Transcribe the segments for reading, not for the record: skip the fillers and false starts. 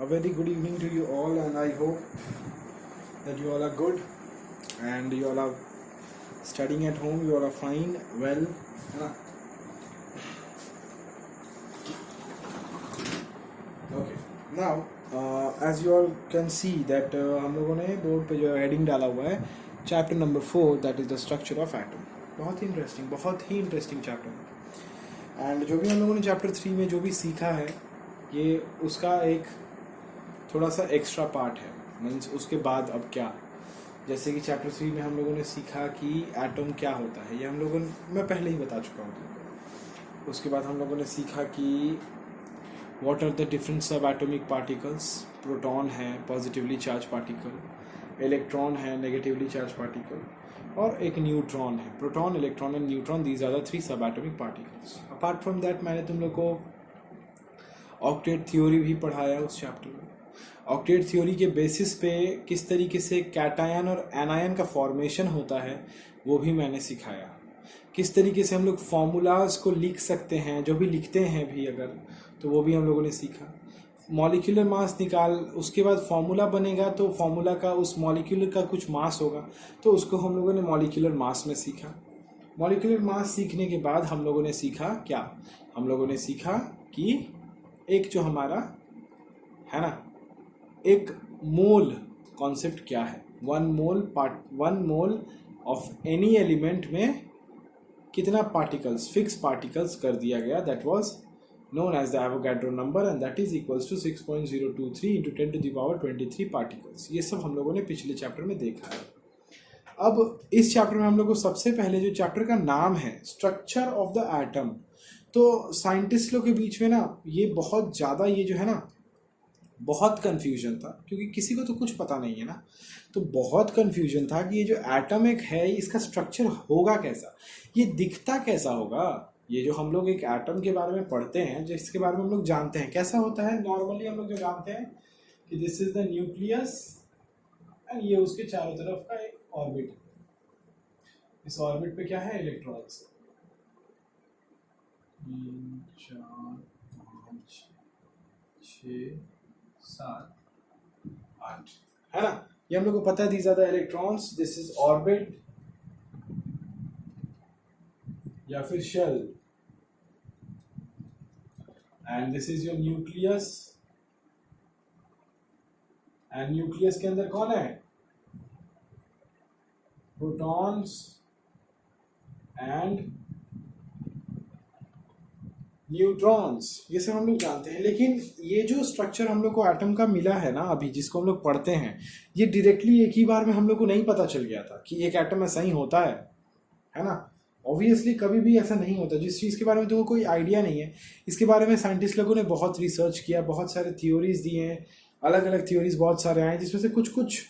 A very good evening to you all, and I hope that you all are good and you all are studying at home. You all are fine, well. है ना? Okay. Now, as you all can see that हम लोगों ने board पे जो heading डाला हुआ है chapter number 4 that is the structure of atom. बहुत ही इंटरेस्टिंग चैप्टर है. एंड जो भी हम लोगों ने चैप्टर 3 में जो भी सीखा है ये उसका एक थोड़ा सा एक्स्ट्रा पार्ट है. मीन्स उसके बाद अब क्या, जैसे कि चैप्टर 3 में हम लोगों ने सीखा कि एटम क्या होता है, ये हम लोगों ने मैं पहले ही बता चुका हूँ. उसके बाद हम लोगों ने सीखा कि what are the different sub atomic particles. Proton है पॉजिटिवली चार्ज पार्टिकल, इलेक्ट्रॉन है नेगेटिवली चार्ज पार्टिकल, और एक न्यूट्रॉन है. Proton, electron and neutron, these are the 3 sub atomic particles. Apart from that मैंने तुम लोग को ऑक्टेट थ्योरी भी पढ़ाया उस चैप्टर में. ऑक्टेट थ्योरी के बेसिस पे किस तरीके से कैटायन और एनायन का फॉर्मेशन होता है वो भी मैंने सिखाया. किस तरीके से हम लोग फॉर्मूलाज को लिख सकते हैं, जो भी लिखते हैं भी अगर, तो वो भी हम लोगों ने सीखा. मॉलिक्यूलर मास निकाल, उसके बाद फॉर्मूला बनेगा तो फॉर्मूला का उस मॉलिक्यूलर का कुछ मास होगा, तो उसको हम लोगों ने मॉलिक्यूलर मास में सीखा. मॉलिक्यूलर मास सीखने के बाद हम लोगों ने सीखा क्या, हम लोगों ने सीखा कि एक जो हमारा है ना एक मोल कॉन्सेप्ट क्या है. One mole of any element में कितना पार्टिकल्स, फिक्स पार्टिकल्स कर दिया गया. That was known as the Avogadro number and that is equals to 6.023 into 10 to the power 23 particles. ये सब हम लोगों ने पिछले चैप्टर में देखा है. अब इस चैप्टर में हम लोग को सबसे पहले जो चैप्टर का नाम है स्ट्रक्चर ऑफ द एटम, तो साइंटिस्ट लोग के बीच में ना ये बहुत ज़्यादा ये जो है ना बहुत कन्फ्यूजन था, क्योंकि किसी को तो कुछ पता नहीं है ना. तो बहुत कन्फ्यूजन था कि ये जो एटम एक है इसका स्ट्रक्चर होगा कैसा, ये दिखता कैसा होगा. ये जो हम लोग एक एटम के बारे में पढ़ते हैं, जिसके बारे में हम लोग जानते हैं कैसा होता है, नॉर्मली हम लोग जो जानते हैं कि this is the nucleus and ये उसके चारों तरफ का एक ऑर्बिट. इस ऑर्बिट पे क्या है, इलेक्ट्रॉन्स. 3 4 5 6 7 8 है ना. ये हम लोग को पता है, these are the electrons. This is orbit या फिर shell, and this is your nucleus. And nucleus के अंदर कौन है, प्रोटॉन्स एंड न्यूट्रॉन्स. ये सब हम लोग जानते हैं. लेकिन ये जो स्ट्रक्चर हम लोग को एटम का मिला है ना अभी, जिसको हम लोग पढ़ते हैं, ये डायरेक्टली एक ही बार में हम लोग को नहीं पता चल गया था कि एक एटम ऐसा ही होता है ना. ऑब्वियसली कभी भी ऐसा नहीं होता. जिस चीज़ के बारे में तुमको कोई आइडिया नहीं है, इसके बारे में साइंटिस्ट लोगों ने बहुत रिसर्च किया, बहुत सारे थ्योरीज दिए हैं, अलग अलग थ्योरीज बहुत सारे आए, जिसमें से कुछ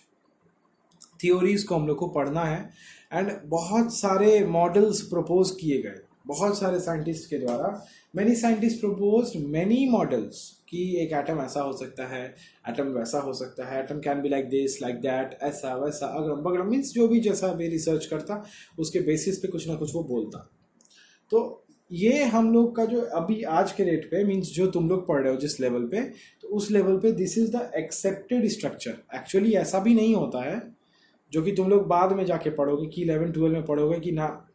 थ्योरीज को हम लोग को पढ़ना है. एंड बहुत सारे मॉडल्स प्रपोज किए गए बहुत सारे साइंटिस्ट के द्वारा. Many scientist proposed many models कि एक एटम ऐसा हो सकता है, एटम वैसा हो सकता है, atom can be like this like that, ऐसा वैसा अगरम बगरम. मीन्स जो भी जैसा भी रिसर्च करता उसके बेसिस पे कुछ ना कुछ वो बोलता. तो ये हम लोग का जो अभी आज के रेट पे, मीन्स जो तुम लोग पढ़ रहे हो जिस लेवल पे, तो उस लेवल पे this is the accepted structure. Actually ऐसा भी नहीं होता है जो कि तुम लोग बाद में जाके पढ़ोगे कि 11-12 में पढ़ोगे कि ना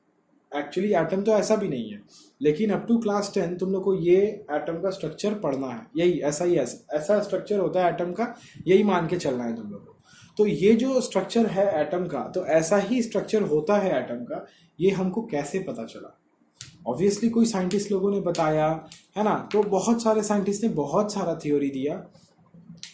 एक्चुअली एटम तो ऐसा भी नहीं है. लेकिन अप टू क्लास 10 तुम लोग को ये एटम का स्ट्रक्चर पढ़ना है. यही ऐसा स्ट्रक्चर होता है एटम का, यही मान के चलना है तुम लोग को. तो ये जो स्ट्रक्चर है एटम का, तो ऐसा ही स्ट्रक्चर होता है एटम का. ये हमको कैसे पता चला, ऑब्वियसली कोई साइंटिस्ट लोगों ने बताया है ना. तो बहुत सारे साइंटिस्ट ने बहुत सारा थ्योरी दिया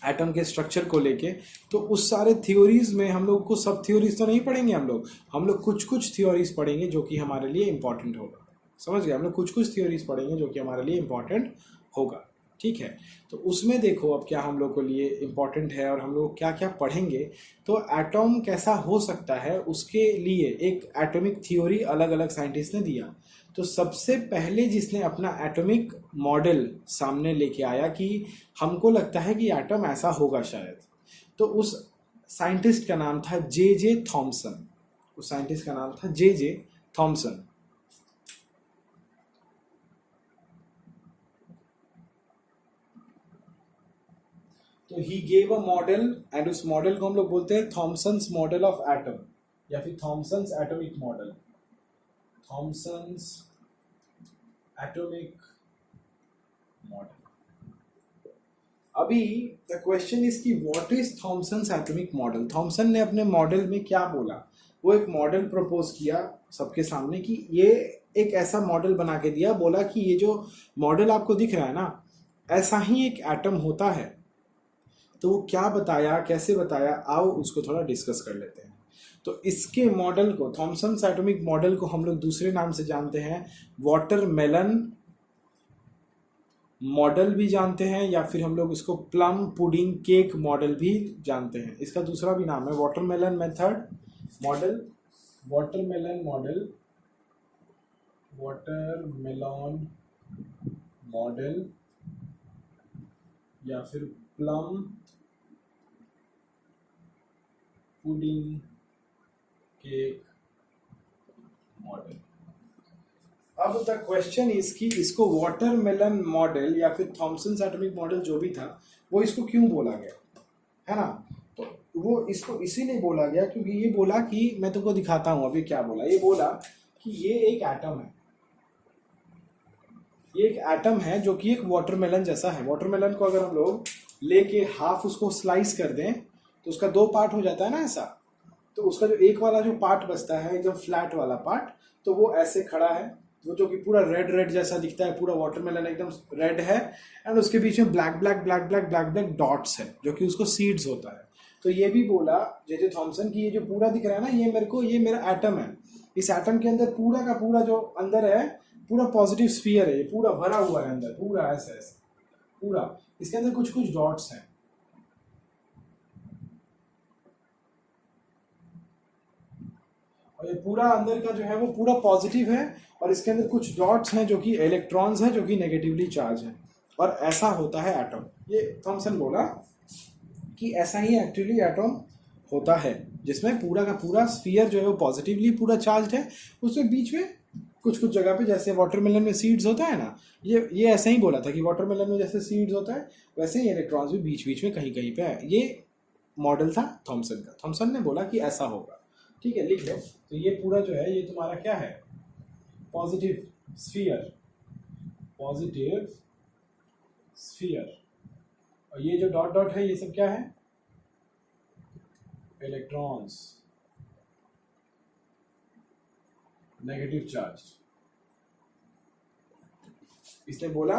एटम के स्ट्रक्चर को लेके. तो उस सारे थ्योरीज में हम लोग को सब थ्योरीज तो नहीं पढ़ेंगे, हम लोग कुछ थ्योरीज पढ़ेंगे जो कि हमारे लिए इंपॉर्टेंट होगा. समझ गए, हम लोग कुछ थ्योरीज पढ़ेंगे जो कि हमारे लिए इंपॉर्टेंट होगा. ठीक है, तो उसमें देखो अब क्या हम लोग के लिए इंपॉर्टेंट है और हम लोग क्या क्या पढ़ेंगे. तो एटम कैसा हो सकता है उसके लिए एक एटॉमिक थ्योरी अलग अलग साइंटिस्ट ने दिया. तो सबसे पहले जिसने अपना एटॉमिक मॉडल सामने लेके आया कि हमको लगता है कि एटम ऐसा होगा शायद, तो उस साइंटिस्ट का नाम था जे थॉमसन. उस साइंटिस्ट का नाम था जे थॉमसन. तो he gave a model and उस मॉडल को हम लोग बोलते हैं थॉमसन्स मॉडल ऑफ एटम या फिर Thomson's atomic model, Thomson's atomic model. अभी द क्वेश्चन इज कि what is Thomson's atomic model. Thomson ने अपने मॉडल में क्या बोला, वो एक मॉडल प्रपोज किया सबके सामने कि ये एक ऐसा मॉडल बना के दिया, बोला कि ये जो मॉडल आपको दिख रहा है ना, ऐसा ही एक एटम होता है। तो वो क्या बताया, कैसे बताया, आओ उसको थोड़ा डिस्कस कर लेते हैं। तो इसके मॉडल को, थॉमसन्स एटॉमिक मॉडल को हम लोग दूसरे नाम से जानते हैं, वाटरमेलन मॉडल भी जानते हैं, या फिर हम लोग इसको प्लम पुडिंग केक मॉडल भी जानते हैं। इसका दूसरा भी नाम है watermelon method model, watermelon model, watermelon model, या फिर प्लम पुडिंग केक मॉडल। अब द क्वेश्चन इज कि इसको वाटरमेलन मॉडल या फिर थॉमसन्स एटॉमिक मॉडल जो भी था, वो इसको क्यों बोला गया, है ना। तो वो इसको इसीलिए बोला गया क्योंकि ये बोला कि, मैं तुमको दिखाता हूँ अभी क्या बोला। ये बोला कि ये एक एटम है, ये एक एटम है जो कि एक वाटरमेलन जैसा है। वाटरमेलन को अगर हम लोग लेके हाफ उसको स्लाइस कर दें तो उसका दो पार्ट हो जाता है ना ऐसा। तो उसका जो एक वाला जो पार्ट बचता है एकदम फ्लैट वाला पार्ट, तो वो ऐसे खड़ा है, वो जो कि पूरा रेड रेड जैसा दिखता है, पूरा वाटरमेलन एकदम रेड है, एंड उसके बीच में black black black black black black dots है जो कि उसको सीड्स होता है। तो ये भी बोला जे थॉमसन की ये जो पूरा दिख रहा है ना, ये मेरे को, ये मेरा एटम है। इस एटम के अंदर पूरा का पूरा जो अंदर है पूरा पॉजिटिव स्फीयर है, ये पूरा भरा हुआ है अंदर, पूरा ऐसे ऐसे पूरा, इसके अंदर कुछ कुछ डॉट्स हैं। और ये पूरा अंदर का जो है वो पूरा पॉजिटिव है, और इसके अंदर कुछ डॉट्स हैं जो कि इलेक्ट्रॉन्स हैं जो कि नेगेटिवली चार्ज हैं। और ऐसा होता है एटम। ये थॉमसन बोला कि ऐसा ही एक्चुअली एटम होता है, जिसमें पूरा का पूरा स्फीयर जो है वो पॉजिटिवली पूरा चार्ज है, उसमें बीच में कुछ कुछ जगह पे, जैसे वाटरमेलन में सीड्स होता है ना, ये ऐसा ही बोला था कि वाटरमेलन में जैसे सीड्स होता है वैसे ही इलेक्ट्रॉन्स भी बीच बीच में कहीं कहीं पे है। ये मॉडल था थॉमसन का। थॉमसन ने बोला कि ऐसा होगा, ठीक है, लिख लो। तो ये पूरा जो है ये तुम्हारा क्या है, पॉजिटिव स्फीयर, पॉजिटिव स्फीयर, और ये जो डॉट डॉट है ये सब क्या है, इलेक्ट्रॉन्स, नेगेटिव चार्ज। इसने बोला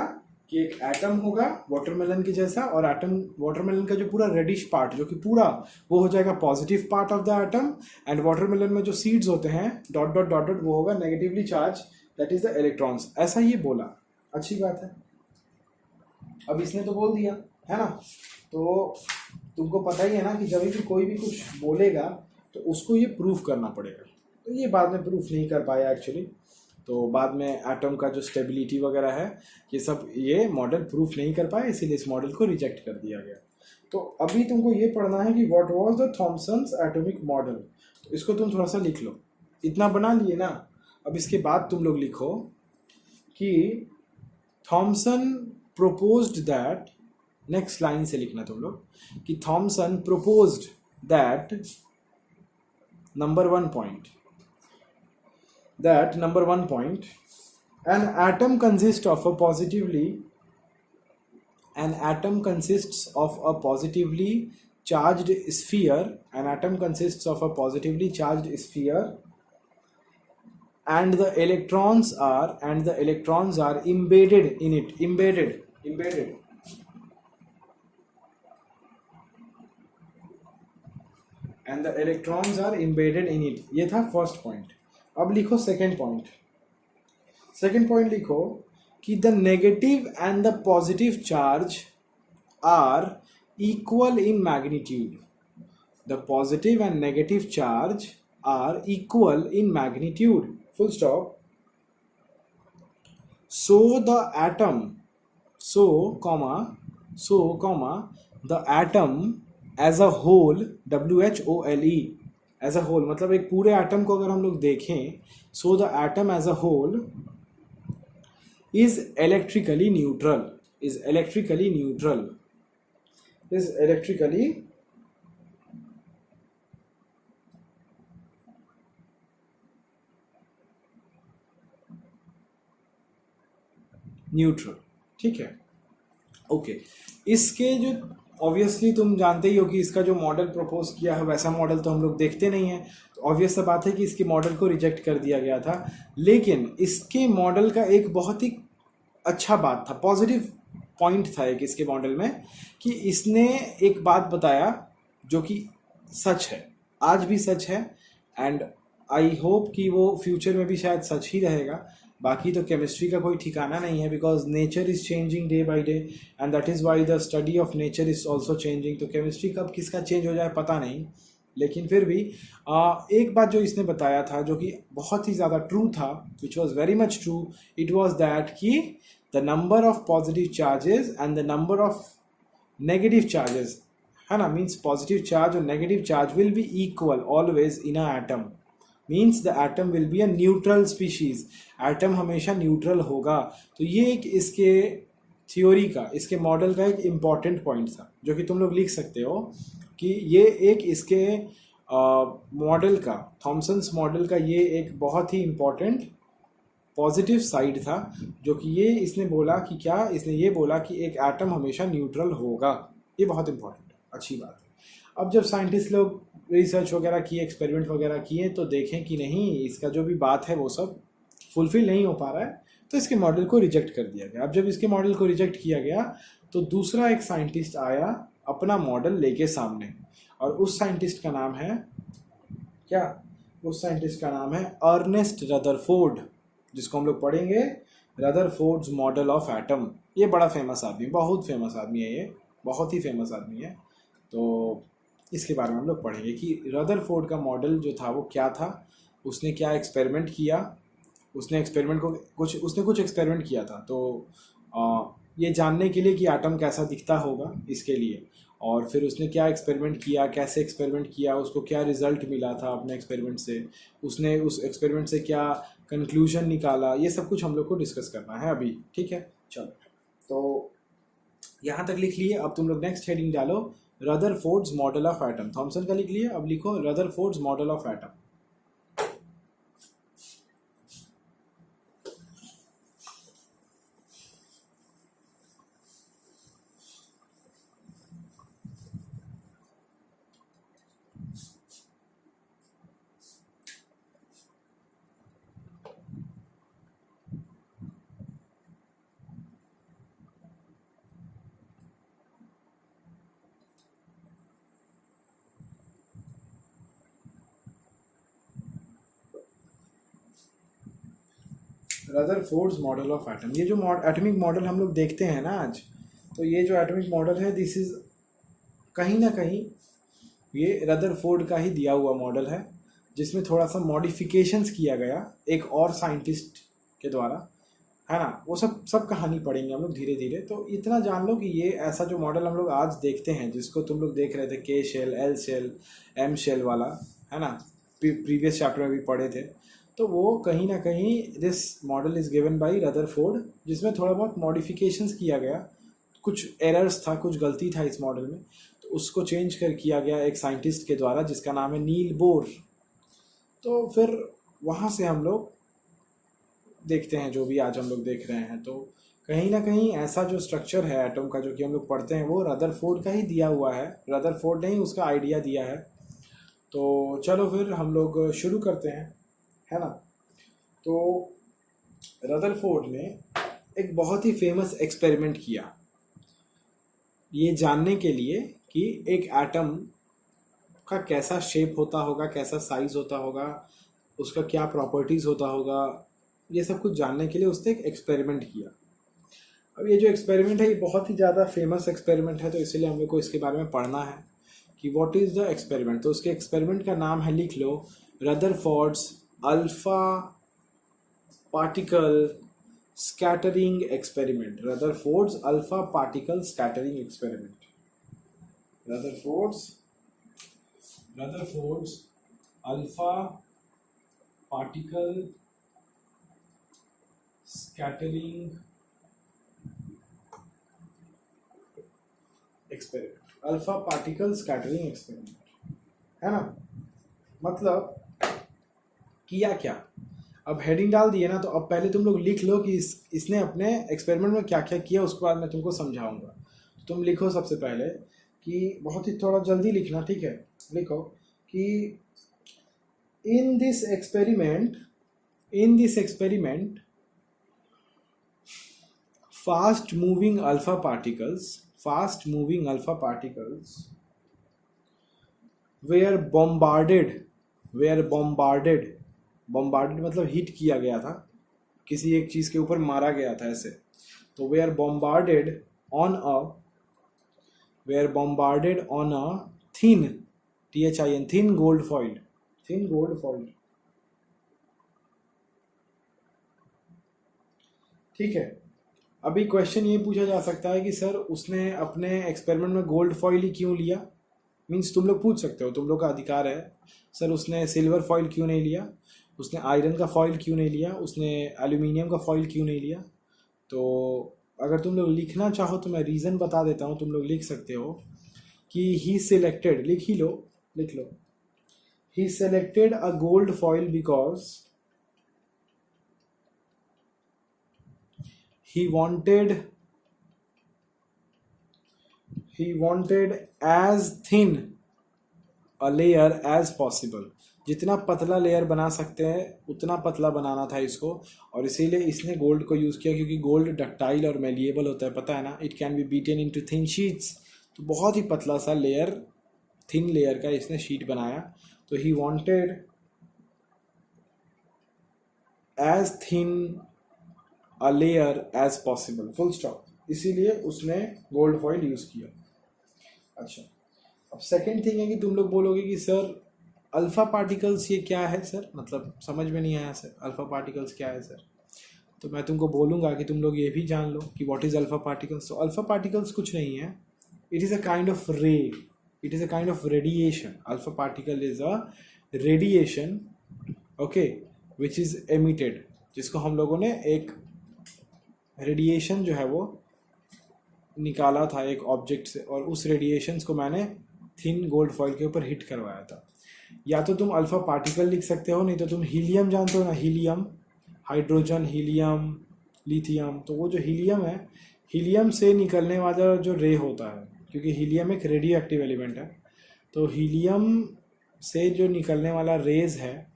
कि एक एटम होगा वाटरमेलन के जैसा, और एटम, वाटरमेलन का जो पूरा रेडिश पार्ट जो कि पूरा वो हो जाएगा positive part of the atom, and watermelon में जो सीड्स होते हैं डॉट डॉट डॉट डॉट, वो होगा negatively charge, that is the electrons. ऐसा ही बोला, अच्छी बात है। अब इसने तो बोल दिया है ना, तो तुमको पता ही है ना कि जब भी कोई भी कुछ बोलेगा तो उसको ये प्रूफ करना पड़ेगा। तो ये बाद में प्रूफ नहीं कर पाया एक्चुअली, तो बाद में एटम का जो स्टेबिलिटी वगैरह है ये सब ये मॉडल प्रूफ नहीं कर पाया, इसीलिए इस मॉडल को रिजेक्ट कर दिया गया। तो अभी तुमको ये पढ़ना है कि what was the Thomson's atomic model. तो इसको तुम थोड़ा सा लिख लो, इतना बना लिए ना। अब इसके बाद तुम लोग लिखो कि Thomson proposed that, next line से लिखना तुम लोग कि Thomson proposed that number 1 point, that number 1 point, an atom consists of a positively, an atom consists of a positively charged sphere, an atom consists of a positively charged sphere, and the electrons are embedded in it, embedded and the electrons are embedded in it। ये था first point. अब लिखो second point. Second point लिखो कि the negative and the positive charge are equal in magnitude, the positive and negative charge are equal in magnitude, full stop. so the atom so comma the atom as a whole, WHOLE, as a whole मतलब एक पूरे atom को अगर हम लोग देखें, so the atom as a whole is electrically neutral, is electrically neutral. ठीक है, ओके। इसके जो ऑब्वियसली तुम जानते ही हो कि इसका जो मॉडल प्रपोज किया है वैसा मॉडल तो हम लोग देखते नहीं है, तो ऑब्वियस सा बात है कि इसके मॉडल को रिजेक्ट कर दिया गया था। लेकिन इसके मॉडल का एक बहुत ही अच्छा बात था, पॉजिटिव पॉइंट था एक इसके मॉडल में, कि इसने एक बात बताया जो कि सच है, आज भी सच है, एंड आई होप कि वो फ्यूचर में भी शायद सच ही रहेगा। बाकी तो केमिस्ट्री का कोई ठिकाना नहीं है, because nature is changing day by day, and that is why the study of nature is also changing. तो केमिस्ट्री कब किसका चेंज हो जाए पता नहीं, लेकिन फिर भी एक बात जो इसने बताया था जो कि बहुत ही ज़्यादा ट्रू था, which was very much true, it was that कि the number of positive charges and the number of negative charges, है ना, मीन्स पॉजिटिव चार्ज और negative charge will be equal always in a atom, means the atom will be a neutral species, atom हमेशा neutral होगा। तो ये एक इसके theory का, इसके मॉडल का एक इम्पॉर्टेंट पॉइंट था जो कि तुम लोग लिख सकते हो कि ये एक इसके मॉडल का, थॉमसन्स मॉडल का ये एक बहुत ही इम्पॉर्टेंट पॉजिटिव साइड था, जो कि ये इसने बोला कि क्या, इसने ये बोला कि एक एटम हमेशा न्यूट्रल होगा। ये बहुत इंपॉर्टेंट है, अच्छी बात है। अब जब साइंटिस्ट लोग रिसर्च वगैरह किए, एक्सपेरिमेंट वगैरह किए, तो देखें कि नहीं, इसका जो भी बात है वो सब फुलफिल नहीं हो पा रहा है, तो इसके मॉडल को रिजेक्ट कर दिया गया। अब जब इसके मॉडल को रिजेक्ट किया गया तो दूसरा एक साइंटिस्ट आया अपना मॉडल लेके सामने, और उस साइंटिस्ट का नाम है क्या, उस साइंटिस्ट का नाम है अर्नेस्ट रदरफोर्ड, जिसको हम लोग पढ़ेंगे रदरफोर्ड्स मॉडल ऑफ एटम। ये बड़ा फेमस आदमी, बहुत फेमस आदमी है, ये बहुत ही फेमस आदमी है। तो इसके बारे में हम लोग पढ़ेंगे कि रदरफोर्ड का मॉडल जो था वो क्या था, उसने क्या एक्सपेरिमेंट किया, उसने एक्सपेरिमेंट को कुछ एक्सपेरिमेंट किया था। तो ये जानने के लिए कि एटम कैसा दिखता होगा इसके लिए, और फिर उसने क्या एक्सपेरिमेंट किया, कैसे एक्सपेरिमेंट किया, उसको क्या रिजल्ट मिला था अपने एक्सपेरिमेंट से, उसने उस एक्सपेरिमेंट से क्या कंक्लूजन निकाला, ये सब कुछ हम लोग को डिस्कस करना है अभी। ठीक है, चलो, तो यहाँ तक लिख लिए। अब तुम लोग नेक्स्ट हेडिंग डालो, Rutherford's model of atom. Thomson का लिख लिए, अब लिखो Rutherford's model of atom. Rutherford's model of atom, ये जो एटॉमिक मॉडल हम लोग देखते हैं ना आज, तो ये जो एटॉमिक मॉडल है, दिस इज कहीं ना कहीं ये रदरफोर्ड का ही दिया हुआ मॉडल है, जिसमें थोड़ा सा मॉडिफिकेशंस किया गया एक और साइंटिस्ट के द्वारा, है ना। वो सब सब कहानी पढ़ेंगे हम लोग धीरे धीरे। तो इतना जान लो कि ये ऐसा जो मॉडल हम लोग आज देखते हैं, जिसको तुम लोग देख रहे थे के shell, L shell, M shell वाला, है ना, प्रीवियस चैप्टर में भी पढ़े थे, तो वो कहीं ना कहीं this model is given by Rutherford, जिसमें थोड़ा बहुत मॉडिफिकेशंस किया गया, कुछ एरर्स था, कुछ गलती था इस मॉडल में, तो उसको चेंज कर किया गया एक साइंटिस्ट के द्वारा जिसका नाम है नील बोर। तो फिर वहाँ से हम लोग देखते हैं जो भी आज हम लोग देख रहे हैं। तो कहीं ना कहीं ऐसा जो स्ट्रक्चर है एटम का जो कि हम लोग पढ़ते हैं, वो रदरफोर्ड का ही दिया हुआ है, रदरफोर्ड ने ही उसका आइडिया दिया है। तो चलो फिर हम लोग शुरू करते हैं, है ना। तो रदरफोर्ड ने एक बहुत ही फेमस एक्सपेरिमेंट किया ये जानने के लिए कि एक एटम का कैसा शेप होता होगा, कैसा साइज होता होगा, उसका क्या प्रॉपर्टीज़ होता होगा, ये सब कुछ जानने के लिए उसने एक एक्सपेरिमेंट किया। अब ये जो एक्सपेरिमेंट है ये बहुत ही ज़्यादा फेमस एक्सपेरिमेंट है, तो इसलिए हम लोग को इसके बारे में पढ़ना है कि व्हाट इज़ द एक्सपेरिमेंट। तो उसके एक्सपेरिमेंट का नाम है, लिख लो, Rutherford's alpha particle scattering experiment. Rutherford's alpha particle scattering experiment. Rutherford's alpha particle scattering experiment, alpha particle scattering experiment, है ना। मतलब किया क्या, अब हेडिंग डाल दिए ना, तो अब पहले तुम लोग लिख लो कि इसने अपने एक्सपेरिमेंट में क्या क्या किया, उसके बाद मैं तुमको समझाऊंगा। तुम लिखो सबसे पहले कि बहुत ही थोड़ा जल्दी लिखना, ठीक है। लिखो कि in this experiment fast moving alpha particles were bombarded मतलब हिट किया गया था, किसी एक चीज के ऊपर मारा गया था ऐसे। तो were bombarded on a thin thin gold foil, ठीक है। अभी क्वेश्चन ये पूछा जा सकता है कि सर उसने अपने एक्सपेरिमेंट में गोल्ड फॉइल ही क्यों लिया। मीन्स तुम लोग पूछ सकते हो, तुम लोग का अधिकार है। सर उसने सिल्वर फॉइल क्यों नहीं लिया, उसने आयरन का फॉइल क्यों नहीं लिया, उसने एल्यूमिनियम का फॉइल क्यों नहीं लिया। तो अगर तुम लोग लिखना चाहो तो मैं रीज़न बता देता हूँ, तुम लोग लिख सकते हो कि ही सिलेक्टेड, लिख लो he selected a gold foil because he wanted as thin a layer as possible, जितना पतला लेयर बना सकते हैं उतना पतला बनाना था इसको, और इसीलिए इसने गोल्ड को यूज़ किया, क्योंकि गोल्ड डक्टाइल और मेलिएबल होता है, पता है ना, it can be beaten into thin sheets. तो बहुत ही पतला सा लेयर, थिन लेयर का इसने शीट बनाया। तो he wanted as thin a layer as possible, full stop, इसीलिए उसने गोल्ड फॉइल यूज किया। अच्छा, अब सेकंड थिंग है कि तुम लोग बोलोगे कि सर अल्फा पार्टिकल्स ये क्या है सर, मतलब समझ में नहीं आया सर, अल्फा पार्टिकल्स क्या है सर। तो मैं तुमको बोलूँगा कि तुम लोग ये भी जान लो कि व्हाट इज़ अल्फा पार्टिकल्स। तो अल्फा पार्टिकल्स कुछ नहीं है, it is a kind of रे, it is a kind of radiation. Alpha particle is a radiation, okay, which is emitted, जिसको हम लोगों ने एक रेडिएशन जो है वो निकाला था एक ऑब्जेक्ट से, और उस रेडिएशंस को मैंने थिन गोल्ड फॉइल के ऊपर हिट करवाया था। या तो तुम अल्फा पार्टिकल लिख सकते हो, नहीं तो तुम हीलियम जानते हो ना, हीलियम, हाइड्रोजन, हीलियम, लिथियम। तो वो जो हीलियम है, हीलियम से निकलने वाला जो रे होता है, क्योंकि हीलियम एक रेडियो एक्टिव एलिमेंट है, तो हीलियम से जो निकलने वाला रेज है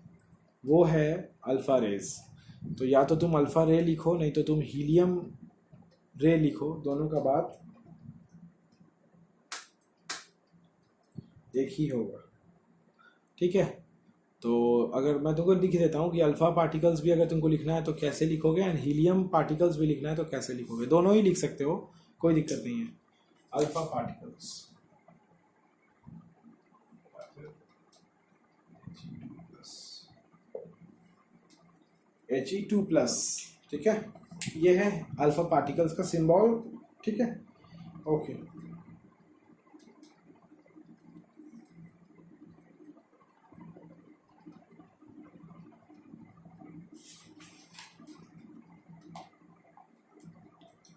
वो है अल्फा रेज। तो या तो तुम अल्फा रे लिखो, नहीं तो तुम हीलियम रे लिखो, दोनों का बात एक ही होगा, ठीक है। तो अगर मैं तुमको लिख देता हूँ कि अल्फा पार्टिकल्स भी अगर तुमको लिखना है तो कैसे लिखोगे, एंड हीलियम पार्टिकल्स भी लिखना है तो कैसे लिखोगे, दोनों ही लिख सकते हो, कोई दिक्कत नहीं है। अल्फा पार्टिकल्स He2+, ठीक है, ये है अल्फा पार्टिकल्स का सिंबल, ठीक है, ओके।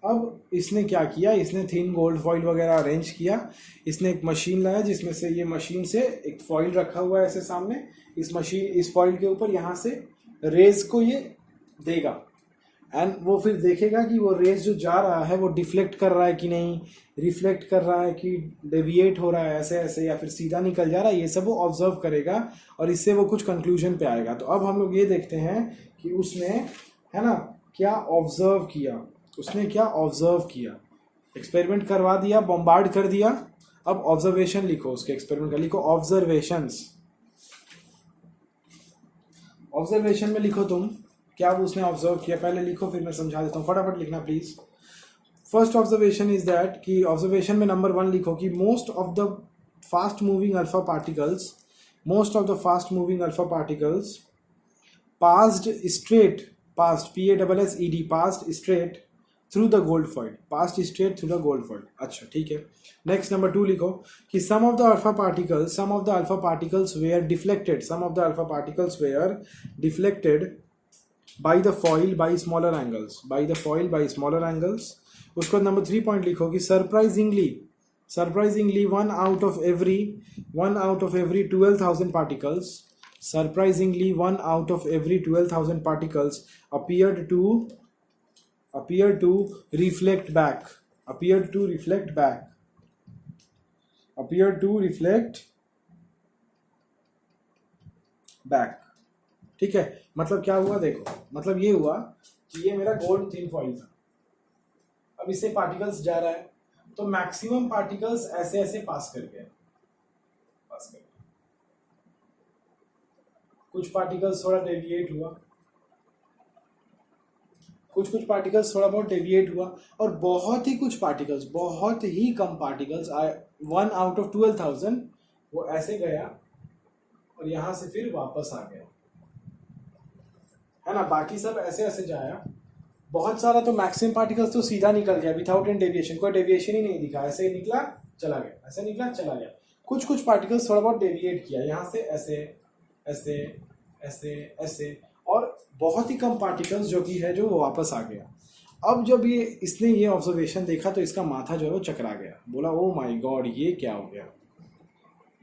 अब इसने क्या किया, इसने थिन गोल्ड फॉइल वगैरह अरेंज किया, इसने एक मशीन लाया जिसमें से ये मशीन से एक फॉइल रखा हुआ है ऐसे सामने, इस फॉइल के ऊपर यहाँ से रेज को ये देगा, एंड वो फिर देखेगा कि वो रेज जो जा रहा है वो डिफ्लेक्ट कर रहा है कि नहीं, रिफ्लेक्ट कर रहा है कि डेविएट हो रहा है ऐसे ऐसे, या फिर सीधा निकल जा रहा है, ये सब वो ऑब्जर्व करेगा और इससे वो कुछ कंक्लूजन पे आएगा। तो अब हम लोग ये देखते हैं कि उसने, है ना, क्या ऑब्जर्व किया, उसने क्या ऑब्जर्व किया। एक्सपेरिमेंट करवा दिया, बॉम्बार्ड कर दिया, अब ऑब्जर्वेशन लिखो, उसके एक्सपेरिमेंट का लिखो ऑब्जर्वेशंस। ऑब्जर्वेशन में लिखो तुम क्या वो उसने ऑब्जर्व किया, पहले लिखो फिर मैं समझा देता हूँ, फटाफट लिखना please. First observation is that कि ऑब्जर्वेशन में नंबर 1 लिखो कि most of the fast moving alpha particles passed straight, passed straight through the gold foil, अच्छा ठीक है। नेक्स्ट नंबर 2 लिखो कि some of the alpha particles were deflected by the foil by smaller angles, उसको number 3 point लिखो कि surprisingly 1 out of every 12,000 particles, surprisingly 1 out of every 12,000 particles appeared to reflect back, appeared to reflect back. ठीक है, मतलब क्या हुआ देखो, मतलब ये हुआ कि ये मेरा गोल्ड थिन फॉइल था, अब इससे पार्टिकल्स जा रहा है तो मैक्सिमम पार्टिकल्स ऐसे ऐसे पास कर गए, कुछ पार्टिकल्स थोड़ा डेविएट हुआ, कुछ पार्टिकल्स थोड़ा बहुत डेविएट हुआ, और बहुत ही कुछ पार्टिकल्स, बहुत ही कम पार्टिकल्स 1 out of 12,000 वो ऐसे गया और यहां से फिर वापस आ गया, है ना. बाकी सब ऐसे ऐसे जाया, बहुत सारा तो मैक्सिमम पार्टिकल्स तो सीधा निकल गया विदाउट एनी डेविएशन, कोई डेविएशन ही नहीं दिखा, ऐसे ही निकला चला गया, ऐसे निकला चला गया. कुछ पार्टिकल्स थोड़ा बहुत डेविएट किया, यहाँ से ऐसे ऐसे ऐसे ऐसे, और बहुत ही कम पार्टिकल्स जो कि है जो वो वापस आ गया. अब जब इसने ये ऑब्जर्वेशन देखा तो इसका माथा जो है वो चकरा गया, बोला ओ माय गॉड ये क्या हो गया,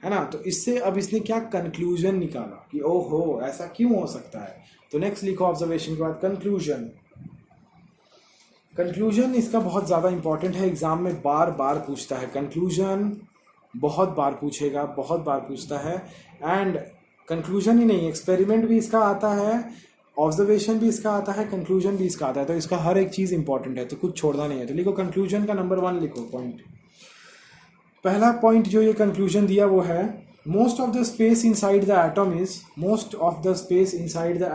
है ना. तो इससे अब इसने क्या कंक्लूजन निकाला कि ओहो ऐसा क्यों हो सकता है. तो नेक्स्ट लिखो ऑब्जर्वेशन के बाद कंक्लूजन. कंक्लूजन इसका बहुत ज़्यादा इंपॉर्टेंट है, एग्जाम में बार बार पूछता है. कंक्लूजन बहुत बार पूछेगा, बहुत बार पूछता है. एंड कंक्लूजन ही नहीं, एक्सपेरिमेंट भी इसका आता है, ऑब्जर्वेशन भी इसका आता है, कंक्लूजन भी इसका आता है. तो इसका हर एक चीज़ इंपॉर्टेंट है, तो कुछ छोड़ना नहीं है. तो लिखो कंक्लूजन का नंबर 1 लिखो पॉइंट. पहला पॉइंट जो ये कंक्लूजन दिया वो है most of the space inside the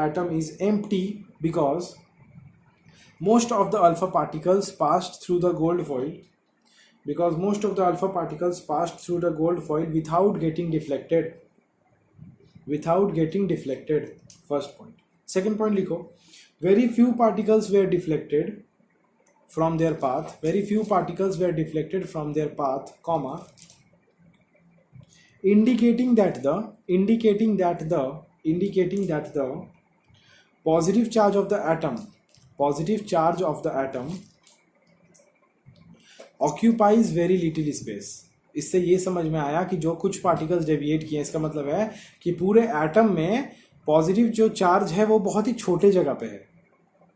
atom is empty because most of the alpha particles passed through the gold foil without getting deflected. First point. Second point लिखो, very few particles were deflected from their path, comma, indicating that the positive charge of the atom occupies very little space. इससे ये समझ में आया कि जो कुछ particles deviate किए, इसका मतलब है कि पूरे एटम में पॉजिटिव जो चार्ज है वो बहुत ही छोटे जगह पे है.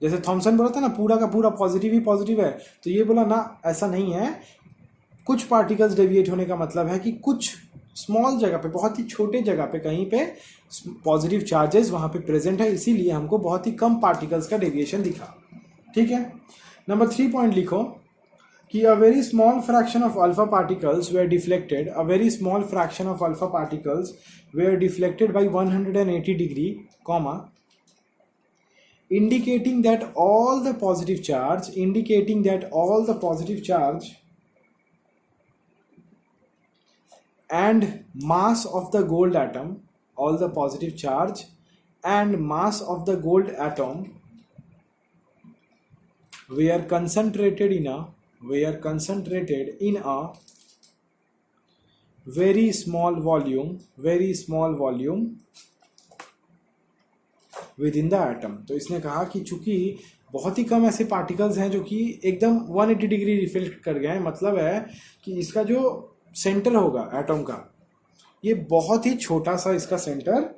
जैसे थॉमसन बोला था ना पूरा का पूरा पॉजिटिव ही पॉजिटिव है, तो ये बोला ना ऐसा नहीं है, कुछ पार्टिकल्स डेविएट होने का मतलब है कि कुछ स्मॉल जगह पे, बहुत ही छोटे जगह पे कहीं पे पॉजिटिव चार्जेस वहां पे प्रेजेंट है, इसीलिए हमको बहुत ही कम पार्टिकल्स का डेविएशन दिखा. ठीक है. नंबर 3 पॉइंट लिखो कि a very small fraction of alpha particles were deflected by 180 degree, comma, indicating that all the positive charge and mass of the gold atom, all the positive charge and mass of the gold atom were concentrated in a very small volume within the atom. तो इसने कहा कि चूंकि बहुत ही कम ऐसे particles हैं जो कि एकदम 180 डिग्री रिफ्लेक्ट कर गए हैं, मतलब है कि इसका जो सेंटर होगा एटम का, ये बहुत ही छोटा सा इसका सेंटर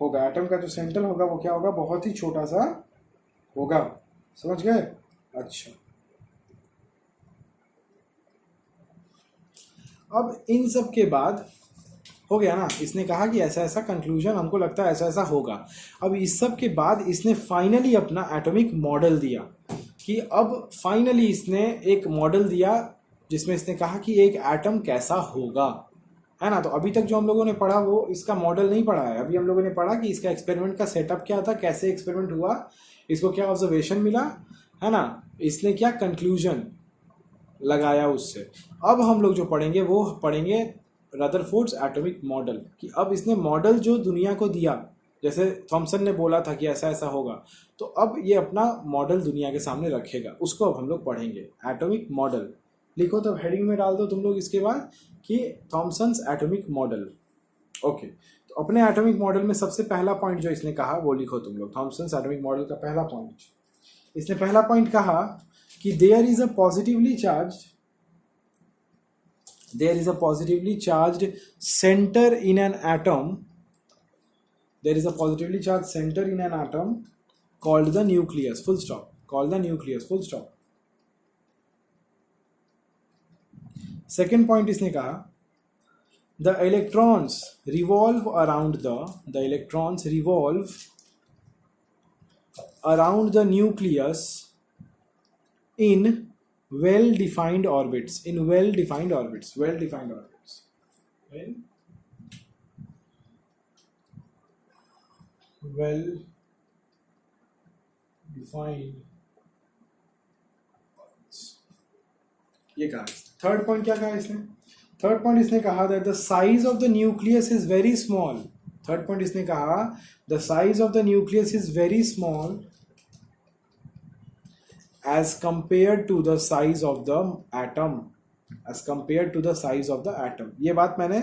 होगा. एटम का जो सेंटर होगा वो क्या होगा, बहुत ही छोटा सा होगा. समझ गए. अच्छा, अब इन सब के बाद हो गया ना, इसने कहा कि ऐसा ऐसा कंक्लूजन हमको लगता है ऐसा ऐसा होगा. अब इस सब के बाद इसने फाइनली अपना एटॉमिक मॉडल दिया कि अब फाइनली इसने एक मॉडल दिया जिसमें इसने कहा कि एक एटम कैसा होगा, है ना. तो अभी तक जो हम लोगों ने पढ़ा वो इसका मॉडल नहीं पढ़ा है. अभी हम लोगों ने पढ़ा कि इसका एक्सपेरिमेंट का सेटअप क्या था, कैसे एक्सपेरिमेंट हुआ, इसको क्या ऑब्जर्वेशन मिला, है ना, इसने क्या कंक्लूजन लगाया उससे. अब हम लोग जो पढ़ेंगे वो पढ़ेंगे रदरफोर्ड्स एटॉमिक मॉडल, कि अब इसने मॉडल जो दुनिया को दिया, जैसे थॉमसन ने बोला था कि ऐसा ऐसा होगा, तो अब ये अपना मॉडल दुनिया के सामने रखेगा, उसको अब हम लोग पढ़ेंगे. एटॉमिक मॉडल लिखो, तब हेडिंग में डाल दो तुम लोग इसके बाद कि थॉमसन्स एटॉमिक मॉडल. ओके, तो अपने एटॉमिक मॉडल में सबसे पहला पॉइंट जो इसने कहा वो लिखो तुम लोग. थॉमसन्स एटॉमिक मॉडल का पहला पॉइंट, इसने पहला पॉइंट कहा कि there is a positively charged there is a positively charged center in an atom. There is a positively charged center in an atom called the nucleus, full stop. Called the nucleus, full stop. Second point इसने कहा the electrons revolve around the electrons revolve around the nucleus in well defined orbits, in well defined orbits, well defined orbits, in well defined orbits. ये कहा. Third point क्या कहा इसने? Third point इसने कहा that the size of the nucleus is very small. Third point इसने कहा the size of the nucleus is very small as compared to the size of the atom. As compared to the size of the atom. ये बात मैंने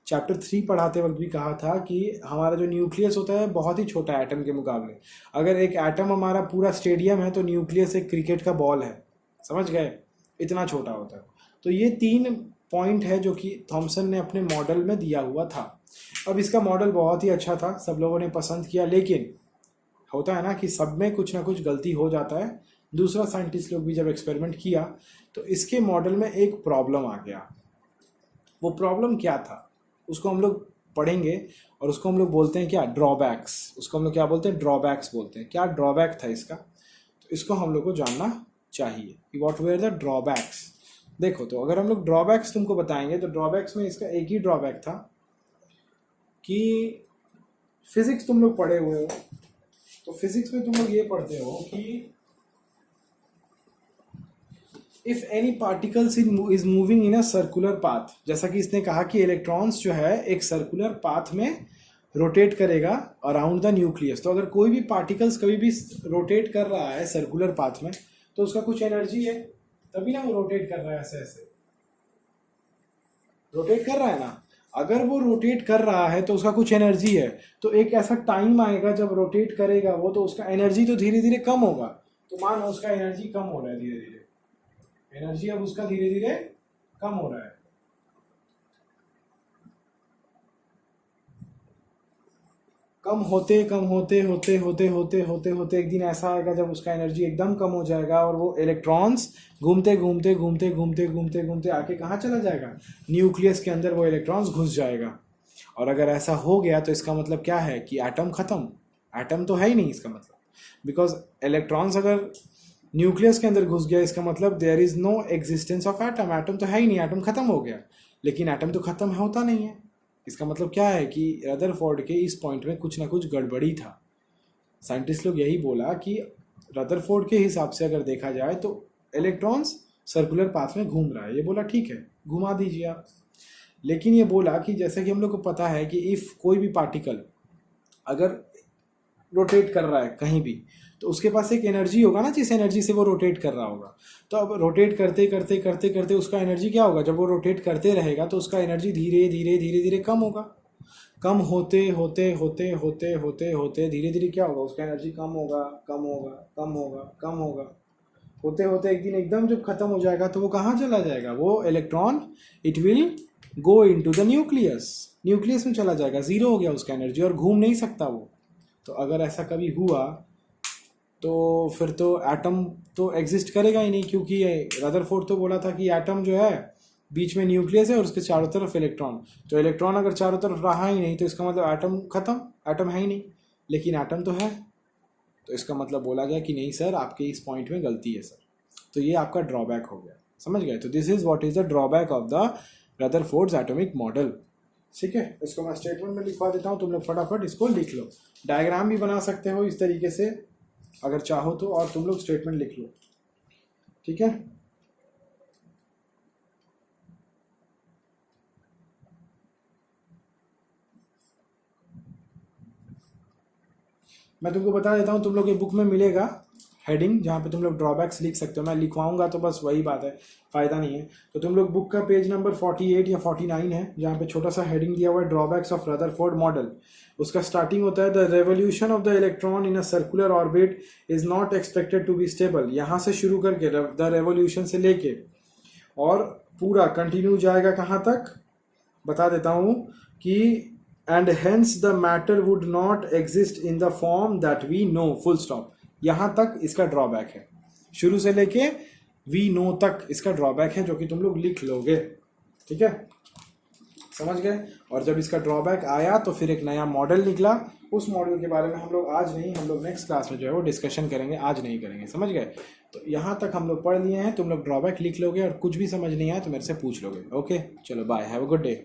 chapter 3 पढ़ाते वक्त भी कहा था कि हमारा जो न्यूक्लियस होता है बहुत ही छोटा है एटम के मुकाबले. अगर एक एटम हमारा पूरा स्टेडियम है तो न्यूक्लियस एक क्रिकेट का बॉल है. समझ गए? इतना छोटा होता है. तो ये 3 पॉइंट है जो कि थॉमसन ने अपने मॉडल में दिया हुआ था. अब इसका मॉडल बहुत ही अच्छा था, सब लोगों ने पसंद किया, लेकिन होता है ना कि सब में कुछ ना कुछ गलती हो जाता है. दूसरा साइंटिस्ट लोग भी जब एक्सपेरिमेंट किया तो इसके मॉडल में एक प्रॉब्लम आ गया. वो प्रॉब्लम क्या था उसको हम लोग पढ़ेंगे और उसको हम लोग बोलते हैं क्या? ड्रॉबैक्स. उसको हम लोग क्या बोलते हैं? ड्रॉबैक्स बोलते हैं. क्या ड्रॉबैक था इसका? तो इसको हम लोग को जानना चाहिए. What were the drawbacks. देखो, तो अगर हम लोग ड्रॉबैक्स तुमको बताएंगे तो ड्रॉबैक्स में इसका एक ही ड्रॉबैक था कि फिजिक्स तुम लोग पढ़े हुए हो, तो फिजिक्स में तुम लोग ये पढ़ते हो कि if any particles is moving in a circular path, जैसा कि इसने कहा कि इलेक्ट्रॉन्स जो है एक सर्कुलर पाथ में रोटेट करेगा अराउंड द न्यूक्लियस. तो अगर कोई भी पार्टिकल्स कभी भी रोटेट कर रहा है सर्कुलर पाथ में तो उसका कुछ एनर्जी है, तभी ना वो रोटेट कर रहा है. ऐसे ऐसे रोटेट कर रहा है ना. अगर वो रोटेट कर रहा है तो उसका कुछ एनर्जी है. तो एक ऐसा टाइम आएगा जब रोटेट करेगा वो, तो उसका एनर्जी तो धीरे धीरे कम होगा. तो मानो उसका एनर्जी कम हो रहा है धीरे धीरे. एनर्जी अब उसका धीरे धीरे कम हो रहा है. कम होते कम होते होते होते होते होते होते एक दिन ऐसा आएगा जब उसका एनर्जी एकदम कम हो जाएगा और वो इलेक्ट्रॉन्स घूमते घूमते घूमते घूमते घूमते घूमते आके कहाँ चला जाएगा? न्यूक्लियस के अंदर वो इलेक्ट्रॉन्स घुस जाएगा. और अगर ऐसा हो गया तो इसका मतलब क्या है कि एटम खत्म. एटम तो है ही नहीं इसका मतलब, बिकॉज इलेक्ट्रॉन्स अगर न्यूक्लियस के अंदर घुस गया इसका मतलब there is no existence of atom. Atom तो है ही नहीं, एटम खत्म हो गया. लेकिन एटम तो खत्म होता नहीं है. इसका मतलब क्या है कि रदरफोर्ड के इस पॉइंट में कुछ ना कुछ गड़बड़ी था. साइंटिस्ट लोग यही बोला कि रदरफोर्ड के हिसाब से अगर देखा जाए तो इलेक्ट्रॉन्स सर्कुलर पाथ में घूम रहा है. ये बोला ठीक है, घुमा दीजिए आप. लेकिन ये बोला कि जैसे कि हम लोग को पता है कि इफ़ कोई भी पार्टिकल अगर रोटेट कर रहा है कहीं भी तो उसके पास एक एनर्जी होगा ना, जिस एनर्जी से वो रोटेट कर रहा होगा. तो अब रोटेट करते करते करते करते उसका एनर्जी क्या होगा? जब वो रोटेट करते रहेगा तो उसका एनर्जी धीरे धीरे धीरे धीरे कम होगा. कम होते होते होते होते होते होते धीरे धीरे क्या होगा? उसका एनर्जी कम होगा कम होगा कम होगा कम होगा. होते होते एक दिन एकदम जब खत्म हो जाएगा तो वो कहाँ चला जाएगा? वो electron it will go into the nucleus. Nucleus में चला जाएगा. ज़ीरो हो गया उसका एनर्जी और घूम नहीं सकता वो. तो अगर ऐसा कभी हुआ तो फिर तो एटम तो एग्जिस्ट करेगा ही नहीं, क्योंकि रदरफोर्ड तो बोला था कि एटम जो है बीच में न्यूक्लियस है और उसके चारों तरफ इलेक्ट्रॉन. तो इलेक्ट्रॉन अगर चारों तरफ रहा ही नहीं तो इसका मतलब एटम खत्म. एटम है ही नहीं, लेकिन एटम तो है. तो इसका मतलब बोला गया कि नहीं सर, आपके इस पॉइंट में गलती है सर. तो ये आपका ड्रॉबैक हो गया. समझ गए? तो this is what is the drawback of the Rutherford's atomic model. ठीक है, इसको मैं स्टेटमेंट में लिखवा देता हूँ, तुम लोग फटाफट इसको लिख लो. डायग्राम भी बना सकते हो इस तरीके से अगर चाहो तो, और तुम लोग स्टेटमेंट लिख लो. ठीक है, मैं तुमको बता देता हूँ, तुम लोग के बुक में मिलेगा हेडिंग जहाँ पे तुम लोग ड्रॉबैक्स लिख सकते हो. मैं लिखवाऊंगा तो बस वही बात है, फ़ायदा नहीं है. तो तुम लोग बुक का पेज नंबर 48 या 49 है जहाँ पे छोटा सा हेडिंग दिया हुआ है ड्रॉबैक्स ऑफ रदरफोर्ड मॉडल. उसका स्टार्टिंग होता है the revolution of the electron in a circular orbit is not expected to be stable. यहाँ से शुरू करके द रेवोल्यूशन से लेके और पूरा कंटिन्यू जाएगा कहाँ तक बता देता हूँ कि and hence the matter would not exist in the form that we know, full stop. यहाँ तक इसका ड्रॉबैक है, शुरू से लेके वी नो तक इसका ड्रॉबैक है, जो कि तुम लोग लिख लोगे। ठीक है, समझ गए। और जब इसका ड्रॉबैक आया तो फिर एक नया मॉडल निकला, उस मॉडल के बारे में हम लोग आज नहीं, हम लोग नेक्स्ट क्लास में जो है वो डिस्कशन करेंगे, आज नहीं करेंगे। समझ गए। तो यहाँ तक हम लोग पढ़ लिए हैं, तुम लोग ड्रॉबैक लिख लोगे और कुछ भी समझ नहीं आया तो मेरे से पूछ लोगे। ओके, चलो bye, have a good day.